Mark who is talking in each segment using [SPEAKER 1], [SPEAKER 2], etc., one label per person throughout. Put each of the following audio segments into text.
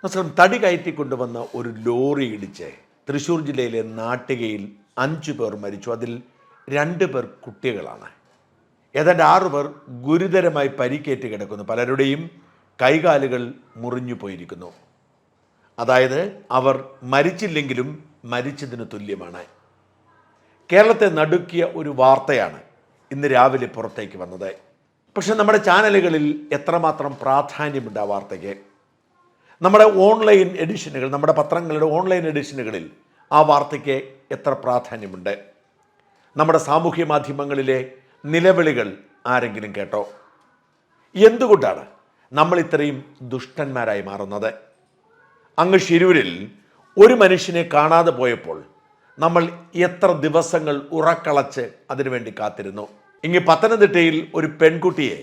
[SPEAKER 1] നമസ്കാരം. തടി കയറ്റിക്കൊണ്ടുവന്ന ഒരു ലോറി ഇടിച്ച് തൃശ്ശൂർ ജില്ലയിലെ നാട്ടികയിൽ 5 പേർ മരിച്ചു. അതിൽ 2 പേർ കുട്ടികളാണ്. ഏതാണ്ട് 6 പേർ ഗുരുതരമായി പരിക്കേറ്റ് കിടക്കുന്നു. പലരുടെയും കൈകാലുകൾ മുറിഞ്ഞു പോയിരിക്കുന്നു. അതായത് അവർ മരിച്ചില്ലെങ്കിലും മരിച്ചതിന് തുല്യമാണ്. കേരളത്തെ നടുക്കിയ ഒരു വാർത്തയാണ് ഇന്ന് രാവിലെ പുറത്തേക്ക് വന്നത്. പക്ഷെ നമ്മുടെ ചാനലുകളിൽ എത്രമാത്രം പ്രാധാന്യമുണ്ട് ആ വാർത്തയ്ക്ക്. നമ്മുടെ ഓൺലൈൻ എഡിഷനുകൾ, നമ്മുടെ പത്രങ്ങളുടെ ഓൺലൈൻ എഡിഷനുകളിൽ ആ വാർത്തയ്ക്ക് എത്ര പ്രാധാന്യമുണ്ട്. നമ്മുടെ സാമൂഹ്യ മാധ്യമങ്ങളിലെ നിലവിളികൾ ആരെങ്കിലും കേട്ടോ? എന്തുകൊണ്ടാണ് നമ്മൾ ഇത്രയും ദുഷ്ടന്മാരായി മാറുന്നത്? അങ്ങ് ശിരൂരിൽ ഒരു മനുഷ്യനെ കാണാതെ പോയപ്പോൾ നമ്മൾ എത്ര ദിവസങ്ങൾ ഉറക്കളച്ച് അതിനുവേണ്ടി കാത്തിരുന്നു. ഇങ്ങ് പത്തനംതിട്ടയിൽ ഒരു പെൺകുട്ടിയെ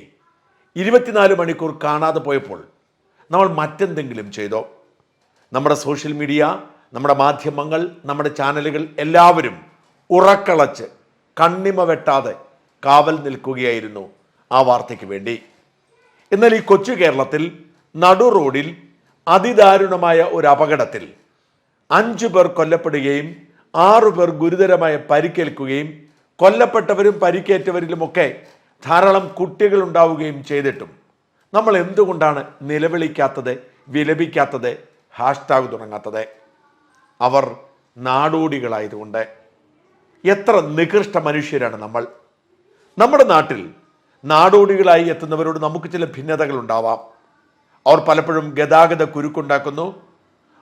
[SPEAKER 1] 24 മണിക്കൂർ കാണാതെ പോയപ്പോൾ നമ്മൾ മറ്റെന്തെങ്കിലും ചെയ്തോ? നമ്മുടെ സോഷ്യൽ മീഡിയ, നമ്മുടെ മാധ്യമങ്ങൾ, നമ്മുടെ ചാനലുകൾ എല്ലാവരും ഉറക്കളച്ച് കണ്ണിമ വെട്ടാതെ കാവൽ നിൽക്കുകയായിരുന്നു ആ വാർത്തയ്ക്ക് വേണ്ടി. എന്നാൽ ഈ കൊച്ചു കേരളത്തിൽ നടു റോഡിൽ അതിദാരുണമായ ഒരു അപകടത്തിൽ 5 പേർ കൊല്ലപ്പെടുകയും 6 പേർ ഗുരുതരമായ പരിക്കേൽക്കുകയും കൊല്ലപ്പെട്ടവരും പരിക്കേറ്റവരിലുമൊക്കെ ധാരാളം കുട്ടികൾ ഉണ്ടാവുകയും ചെയ്തിട്ടും നമ്മൾ എന്തുകൊണ്ടാണ് നിലവിളിക്കാത്തത്, വിലപിക്കാത്തത്, ഹാഷ്ടാഗ് തുടങ്ങാത്തത്? അവർ നാടോടികളായതുകൊണ്ട്. എത്ര നികൃഷ്ട മനുഷ്യരാണ് നമ്മൾ. നമ്മുടെ നാട്ടിൽ നാടോടികളായി എത്തുന്നവരോട് നമുക്ക് ചില ഭിന്നതകൾ ഉണ്ടാവാം. അവർ പലപ്പോഴും ഗതാഗത കുരുക്കുണ്ടാക്കുന്നു,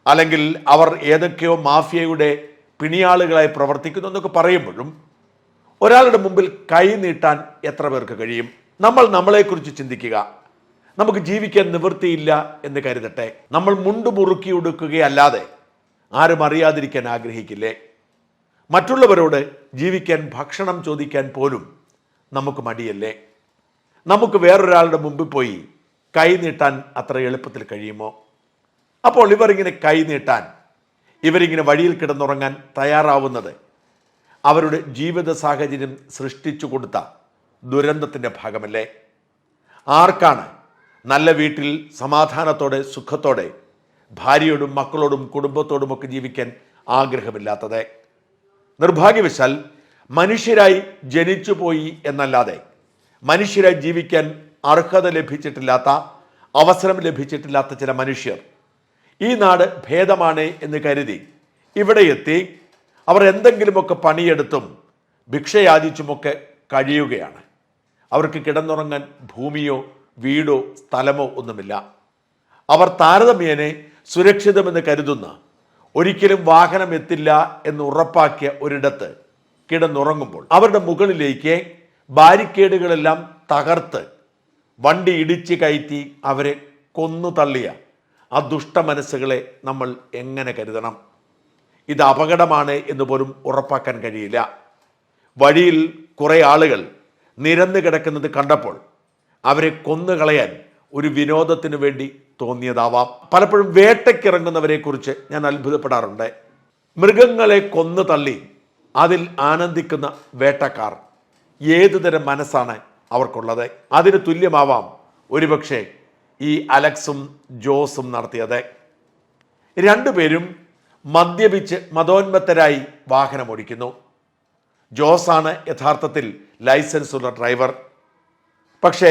[SPEAKER 1] അല്ലെങ്കിൽ അവർ ഏതൊക്കെയോ മാഫിയയുടെ പിണിയാളുകളായി പ്രവർത്തിക്കുന്നു എന്നൊക്കെ പറയുമ്പോഴും ഒരാളുടെ മുമ്പിൽ കൈ നീട്ടാൻ എത്ര പേർക്ക് കഴിയും? നമ്മൾ നമ്മളെക്കുറിച്ച് ചിന്തിക്കുക. നമുക്ക് ജീവിക്കാൻ നിവൃത്തിയില്ല എന്ന് കരുതട്ടെ. നമ്മൾ മുണ്ടു മുറുക്കി ഉടുക്കുകയല്ലാതെ ആരും അറിയാതിരിക്കാൻ ആഗ്രഹിക്കില്ലേ? മറ്റുള്ളവരോട് ജീവിക്കാൻ ഭക്ഷണം ചോദിക്കാൻ പോലും നമുക്ക് മടിയല്ലേ? നമുക്ക് വേറൊരാളുടെ മുമ്പിൽ പോയി കൈ നീട്ടാൻ അത്ര എളുപ്പത്തിൽ കഴിയുമോ? അപ്പോൾ ഇവരിങ്ങനെ കൈ നീട്ടാൻ, ഇവരിങ്ങനെ വഴിയിൽ കിടന്നുറങ്ങാൻ തയ്യാറാവുന്നത് അവരുടെ ജീവിത സാഹചര്യം സൃഷ്ടിച്ചു കൊടുത്ത ദുരന്തത്തിൻ്റെ ഭാഗമല്ലേ? ആർക്കാണ് നല്ല വീട്ടിൽ സമാധാനത്തോടെ സുഖത്തോടെ ഭാര്യയോടും മക്കളോടും കുടുംബത്തോടുമൊക്കെ ജീവിക്കാൻ ആഗ്രഹമില്ലാത്തത്? നിർഭാഗ്യവശാൽ മനുഷ്യരായി ജനിച്ചു പോയി എന്നല്ലാതെ മനുഷ്യരായി ജീവിക്കാൻ അർഹത ലഭിച്ചിട്ടില്ലാത്ത, അവസരം ലഭിച്ചിട്ടില്ലാത്ത ചില മനുഷ്യർ ഈ നാട് ഭേദമാണ് എന്ന് കരുതി ഇവിടെ എത്തി അവർ എന്തെങ്കിലുമൊക്കെ പണിയെടുത്തും ഭിക്ഷയാചിച്ചുമൊക്കെ കഴിയുകയാണ്. അവർക്ക് കിടന്നുറങ്ങാൻ ഭൂമിയോ വീടോ സ്ഥലമോ ഒന്നുമില്ല. അവർ താരതമ്യേനെ സുരക്ഷിതമെന്ന് കരുതുന്ന, ഒരിക്കലും വാഹനം എത്തില്ല എന്ന് ഉറപ്പാക്കിയ ഒരിടത്ത് കിടന്നുറങ്ങുമ്പോൾ അവരുടെ മുകളിലേക്ക് ബാരിക്കേഡുകളെല്ലാം തകർത്ത് വണ്ടി ഇടിച്ച് കയറ്റി അവരെ കൊന്നു തള്ളിയ ആ ദുഷ്ട മനസ്സുകളെ നമ്മൾ എങ്ങനെ കരുതണം? ഇത് അപകടമാണ് എന്ന് പോലും ഉറപ്പാക്കാൻ കഴിയില്ല. വഴിയിൽ കുറേ ആളുകൾ നിരന്നു കിടക്കുന്നത് കണ്ടപ്പോൾ അവരെ കൊന്നുകളയാൻ ഒരു വിനോദത്തിനു വേണ്ടി തോന്നിയതാവാം. പലപ്പോഴും വേട്ടയ്ക്കിറങ്ങുന്നവരെ കുറിച്ച് ഞാൻ അത്ഭുതപ്പെടാറുണ്ട്. മൃഗങ്ങളെ കൊന്നു തള്ളി അതിൽ ആനന്ദിക്കുന്ന വേട്ടക്കാർ ഏതുതരം മനസ്സാണ് അവർക്കുള്ളത്? അതിന് തുല്യമാവാം ഒരുപക്ഷെ ഈ അലക്സും ജോസും നടത്തിയത്. 2 പേരും മദ്യപിച്ച് മതോന്മത്തരായി വാഹനം ഓടിക്കുന്നു. ജോസാണ് യഥാർത്ഥത്തിൽ ലൈസൻസ് ഉള്ള ഡ്രൈവർ. പക്ഷേ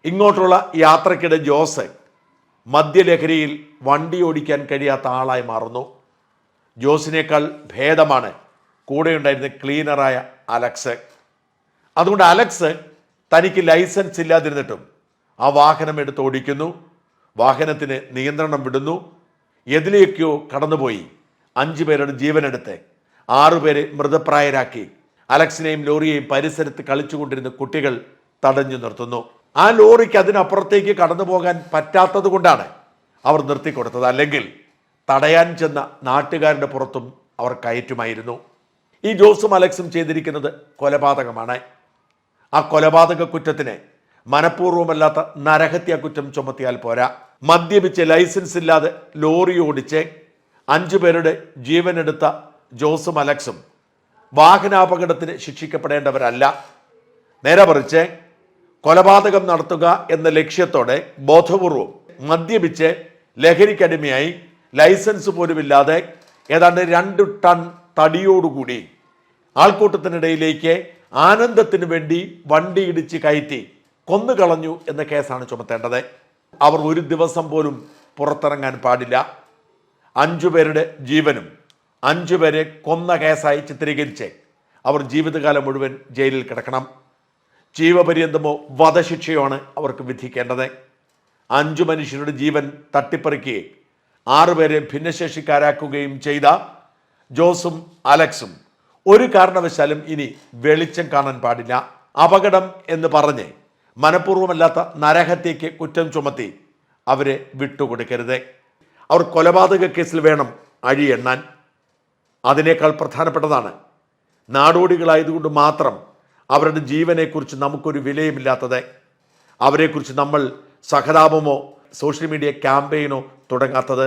[SPEAKER 1] ഇങ്ങോട്ടുള്ള യാത്രക്കിടെ ജോസ് മദ്യലഹരിയിൽ വണ്ടി ഓടിക്കാൻ കഴിയാത്ത ആളായി മാറുന്നു. ജോസിനേക്കാൾ ഭേദമാണ് കൂടെയുണ്ടായിരുന്ന ക്ലീനറായ അലക്സ്. അതുകൊണ്ട് അലക്സ് തനിക്ക് ലൈസൻസ് ഇല്ലാതിരുന്നിട്ടും ആ വാഹനം എടുത്ത് ഓടിക്കുന്നു. വാഹനത്തിന് നിയന്ത്രണം വിടുന്നു. എതിലേക്കോ കടന്നുപോയി 5 പേരുടെ ജീവനെടുത്ത് 6 പേരെ മൃതപ്രായരാക്കി അലക്സിനെയും ലോറിയെയും പരിസരത്ത് കളിച്ചുകൊണ്ടിരുന്ന കുട്ടികൾ തടഞ്ഞു നിർത്തുന്നു. ആ ലോറിക്ക് അതിനപ്പുറത്തേക്ക് കടന്നു പോകാൻ പറ്റാത്തത് കൊണ്ടാണ് അവർ നിർത്തിക്കൊടുത്തത്. അല്ലെങ്കിൽ തടയാൻ ചെന്ന നാട്ടുകാരുടെ പുറത്തും അവർ കയറ്റുമായിരുന്നു. ഈ ജോസും അലക്സും ചെയ്തിരിക്കുന്നത് കൊലപാതകമാണ്. ആ കൊലപാതക കുറ്റത്തിന് മനഃപൂർവ്വമല്ലാത്ത നരഹത്യാ കുറ്റം ചുമത്തിയാൽ പോരാ. മദ്യപിച്ച് ലൈസൻസ് ഇല്ലാതെ ലോറി ഓടിച്ച് 5 പേരുടെ ജീവനെടുത്ത ജോസും അലക്സും വാഹനാപകടത്തിന് ശിക്ഷിക്കപ്പെടേണ്ടവരല്ല. നേരെ മറിച്ച് കൊലപാതകം നടത്തുക എന്ന ലക്ഷ്യത്തോടെ ബോധപൂർവം മദ്യപിച്ച് ലഹരിക്കടിമയായി ലൈസൻസ് പോലുമില്ലാതെ ഏതാണ്ട് 2 ടൺ തടിയോടുകൂടി ആൾക്കൂട്ടത്തിനിടയിലേക്ക് ആനന്ദത്തിന് വേണ്ടി വണ്ടി ഇടിച്ച് കയറ്റി കൊന്നുകളഞ്ഞു എന്ന കേസാണ് ചുമത്തേണ്ടത്. അവർ ഒരു ദിവസം പോലും പുറത്തിറങ്ങാൻ പാടില്ല. 5 പേരുടെ ജീവനും 5 പേരെ കൊന്ന കേസായി ചിത്രീകരിച്ച് അവർ ജീവിതകാലം മുഴുവൻ ജയിലിൽ കിടക്കണം. ജീവപര്യന്തമോ വധശിക്ഷയാണ് അവർക്ക് വിധിക്കേണ്ടത്. 5 മനുഷ്യരുടെ ജീവൻ തട്ടിപ്പറിക്കുകയും 6 പേരെ ഭിന്നശേഷിക്കാരാക്കുകയും ചെയ്ത ജോസും അലക്സും ഒരു കാരണവശാലും ഇനി വെളിച്ചം കാണാൻ പാടില്ല. അപകടം എന്ന് പറഞ്ഞ് മനഃപൂർവ്വമല്ലാത്ത നരഹത്യയ്ക്ക് കുറ്റം ചുമത്തി അവരെ വിട്ടുകൊടുക്കരുത്. അവർ കൊലപാതക കേസിൽ വേണം അഴിയെണ്ണാൻ. അതിനേക്കാൾ പ്രധാനപ്പെട്ടതാണ്, നാടോടികളായതുകൊണ്ട് മാത്രം അവരുടെ ജീവനെക്കുറിച്ച് നമുക്കൊരു വിലയുമില്ലാത്തത്. അവരെക്കുറിച്ച് നമ്മൾ സഹതാപമോ സോഷ്യൽ മീഡിയ ക്യാമ്പയിനോ തുടങ്ങാത്തത്.